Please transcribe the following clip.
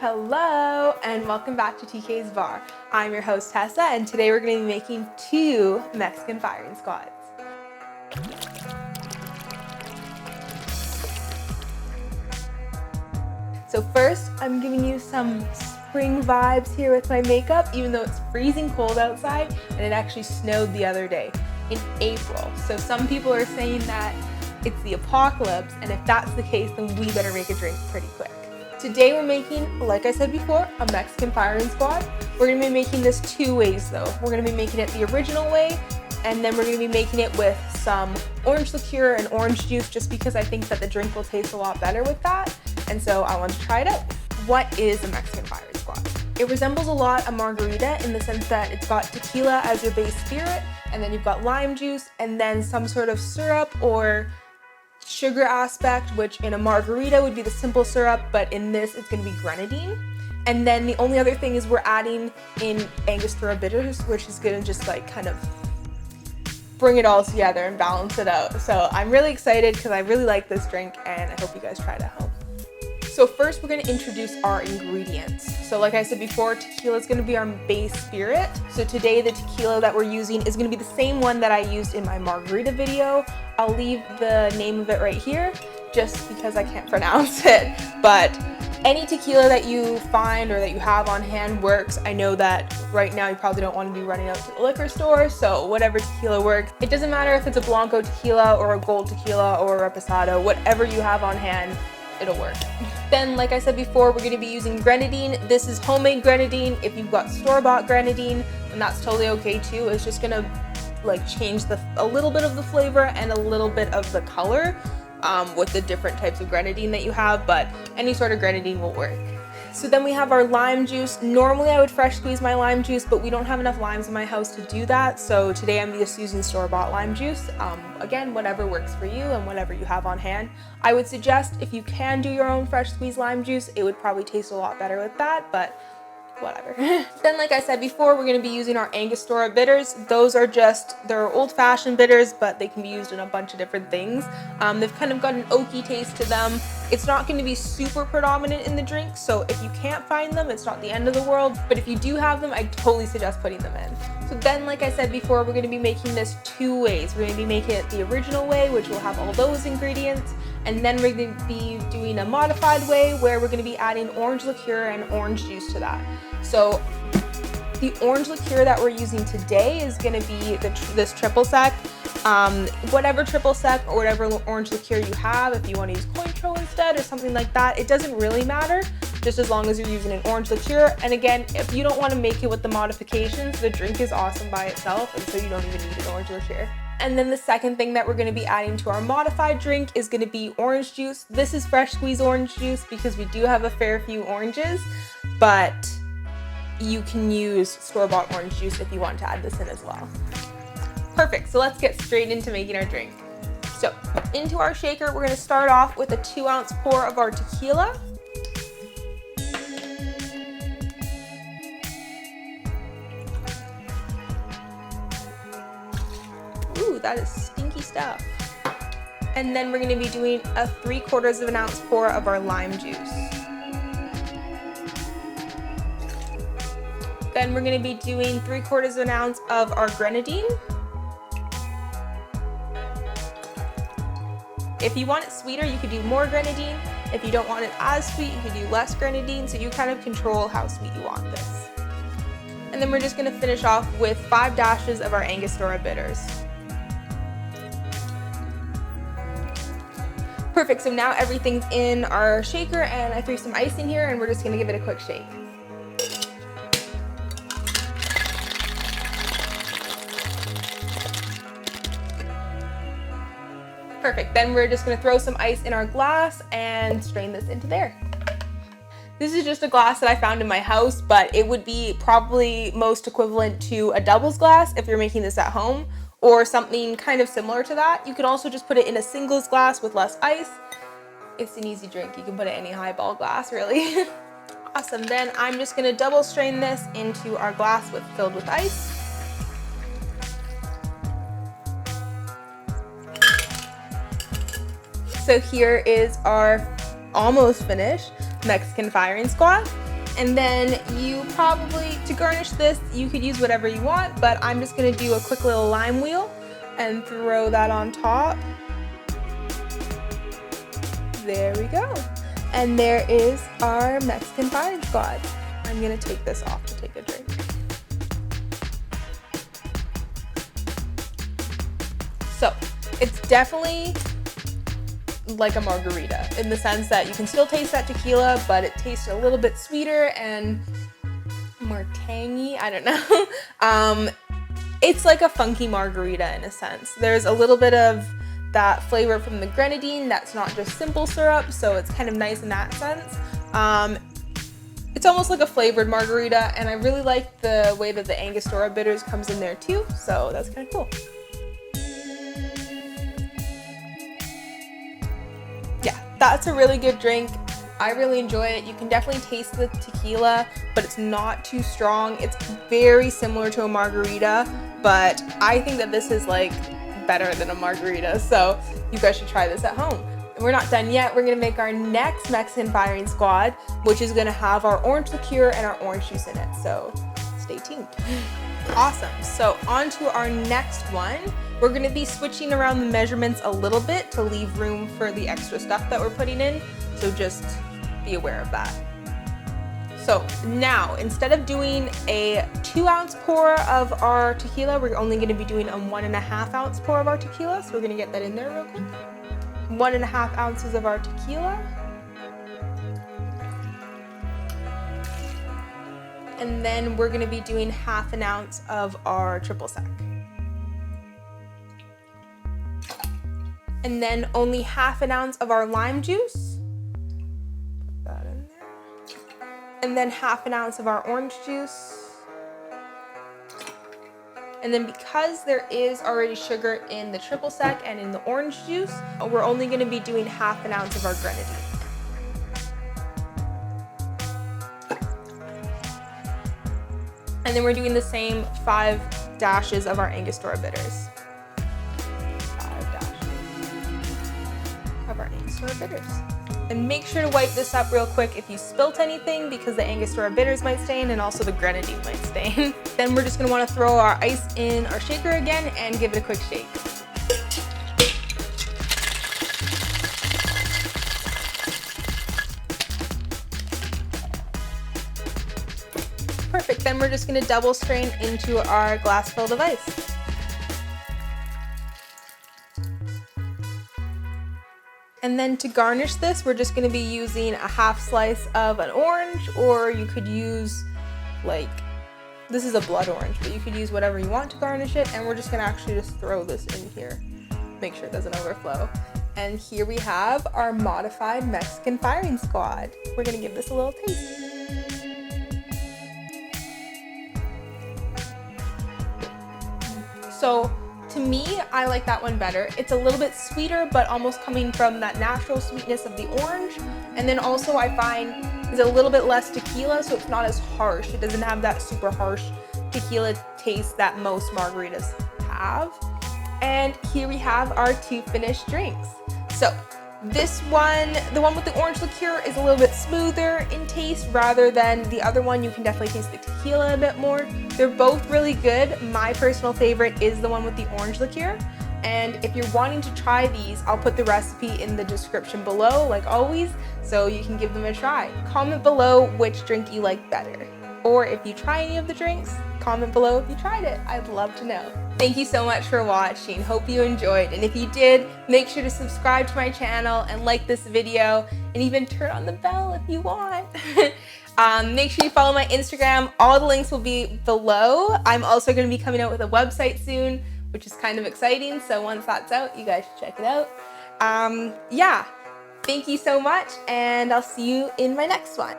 Hello and welcome back to TK's Bar. I'm your host Tessa and today we're going to be making 2 Mexican firing squads. So first I'm giving you some spring vibes here with my makeup, even though it's freezing cold outside and it actually snowed the other day in April. So some people are saying that it's the apocalypse, and if that's the case then we better make a drink pretty quick. Today we're making, like I said before, a Mexican firing squad. We're going to be making this 2 ways though. We're going to be making it the original way, and then we're going to be making it with some orange liqueur and orange juice, just because I think that the drink will taste a lot better with that, and so I want to try it out. What is a Mexican firing squad? It resembles a lot a margarita in the sense that it's got tequila as your base spirit, and then you've got lime juice, and then some sort of syrup or sugar aspect, which in a margarita would be the simple syrup, but in this it's going to be grenadine. And then the only other thing is we're adding in Angostura bitters, which is going to just like kind of bring it all together and balance it out. So I'm really excited because I really like this drink and I hope you guys try it at home. So first we're going to introduce our ingredients. So like I said before, tequila is going to be our base spirit. So today the tequila that we're using is going to be the same one that I used in my margarita video. I'll leave the name of it right here just because I can't pronounce it. But any tequila that you find or that you have on hand works. I know that right now you probably don't want to be running out to the liquor store, so whatever tequila works. It doesn't matter if it's a Blanco tequila or a gold tequila or a reposado, whatever you have on hand, it'll work. Then, like I said before, we're going to be using grenadine. This is homemade grenadine. If you've got store-bought grenadine, then that's totally okay too. It's just going to like change a little bit of the flavor and a little bit of the color with the different types of grenadine that you have, but any sort of grenadine will work. So then we have our lime juice. Normally I would fresh squeeze my lime juice, but we don't have enough limes in my house to do that. So today I'm just using store-bought lime juice. Again, whatever works for you and whatever you have on hand. I would suggest if you can do your own fresh squeezed lime juice, it would probably taste a lot better with that, but whatever. Then, like I said before, we're going to be using our Angostura bitters. Those are they're old-fashioned bitters, but they can be used in a bunch of different things. They've kind of got an oaky taste to them. It's not going to be super predominant in the drink, so if you can't find them, it's not the end of the world, but if you do have them, I totally suggest putting them in. So then, like I said before, we're going to be making this 2 ways. We're going to be making it the original way, which will have all those ingredients, and then we're going to be doing a modified way where we're going to be adding orange liqueur and orange juice to that. So the orange liqueur that we're using today is going to be this triple sec. Whatever triple sec or whatever orange liqueur you have, if you want to use Cointreau instead or something like that, it doesn't really matter, just as long as you're using an orange liqueur. And again, if you don't want to make it with the modifications, the drink is awesome by itself, and so you don't even need an orange liqueur. And then the second thing that we're going to be adding to our modified drink is going to be orange juice. This is fresh squeezed orange juice because we do have a fair few oranges, but you can use store-bought orange juice if you want to add this in as well. Perfect, so let's get straight into making our drink. So into our shaker, we're going to start off with a 2-ounce pour of our tequila. Ooh, that is stinky stuff. And then we're going to be doing a 3/4 of an ounce pour of our lime juice. Then we're going to be doing 3/4 of an ounce of our grenadine. If you want it sweeter, you could do more grenadine. If you don't want it as sweet, you could do less grenadine, so you kind of control how sweet you want this. And then we're just going to finish off with 5 dashes of our Angostura bitters. Perfect, so now everything's in our shaker and I threw some ice in here and we're just going to give it a quick shake. Perfect, then we're just going to throw some ice in our glass and strain this into there. This is just a glass that I found in my house, but it would be probably most equivalent to a doubles glass if you're making this at home, or something kind of similar to that. You could also just put it in a singles glass with less ice. It's an easy drink. You can put it in any highball glass, really. Awesome, then I'm just going to double strain this into our glass filled with ice. So here is our almost finished Mexican firing squad. And then you probably, to garnish this, you could use whatever you want, but I'm just gonna do a quick little lime wheel and throw that on top. There we go. And there is our Mexican firing squad. I'm gonna take this off to take a drink. So, it's definitely like a margarita in the sense that you can still taste that tequila, but it tastes a little bit sweeter and more tangy. I don't know. It's like a funky margarita in a sense. There's a little bit of that flavor from the grenadine that's not just simple syrup, so it's kind of nice in that sense. It's almost like a flavored margarita, and I really like the way that the Angostura bitters comes in there too, so that's kind of cool. That's a really good drink. I really enjoy it. You can definitely taste the tequila, but it's not too strong. It's very similar to a margarita, but I think that this is like better than a margarita, so you guys should try this at home. And we're not done yet. We're gonna make our next Mexican firing squad, which is gonna have our orange liqueur and our orange juice in it, so stay tuned. Awesome, so on to our next one. We're gonna be switching around the measurements a little bit to leave room for the extra stuff that we're putting in, so just be aware of that. So now, instead of doing a 2-ounce pour of our tequila, we're only gonna be doing a 1.5 ounce pour of our tequila, so we're gonna get that in there real quick. 1.5 ounces of our tequila. And then we're gonna be doing 1/2 ounce of our triple sec. And then only 1/2 ounce of our lime juice. Put that in there. And then 1/2 ounce of our orange juice. And then because there is already sugar in the triple sec and in the orange juice, we're only gonna be doing 1/2 ounce of our grenadine. And then we're doing the same 5 dashes of our Angostura bitters. 5 dashes of our Angostura bitters. And make sure to wipe this up real quick if you spilt anything, because the Angostura bitters might stain and also the grenadine might stain. Then we're just gonna wanna throw our ice in our shaker again and give it a quick shake. Perfect, then we're just gonna double strain into our glass filled of ice. And then to garnish this, we're just gonna be using a 1/2 slice of an orange, or you could use like, this is a blood orange, but you could use whatever you want to garnish it. And we're just gonna actually just throw this in here. Make sure it doesn't overflow. And here we have our modified Mexican firing squad. We're gonna give this a little taste. So to me, I like that one better. It's a little bit sweeter, but almost coming from that natural sweetness of the orange. And then also I find it's a little bit less tequila, so it's not as harsh. It doesn't have that super harsh tequila taste that most margaritas have. And here we have our 2 finished drinks. So this one, the one with the orange liqueur, is a little bit smoother in taste rather than the other one. You can definitely taste the tequila a bit more. They're both really good. My personal favorite is the one with the orange liqueur. And if you're wanting to try these, I'll put the recipe in the description below, like always, so you can give them a try. Comment below which drink you like better. Or if you try any of the drinks, comment below if you tried it. I'd love to know. Thank you so much for watching. Hope you enjoyed. And if you did, make sure to subscribe to my channel and like this video, and even turn on the bell if you want. Make sure you follow my Instagram. All the links will be below. I'm also going to be coming out with a website soon, which is kind of exciting. So once that's out, you guys should check it out. Yeah, thank you so much, and I'll see you in my next one.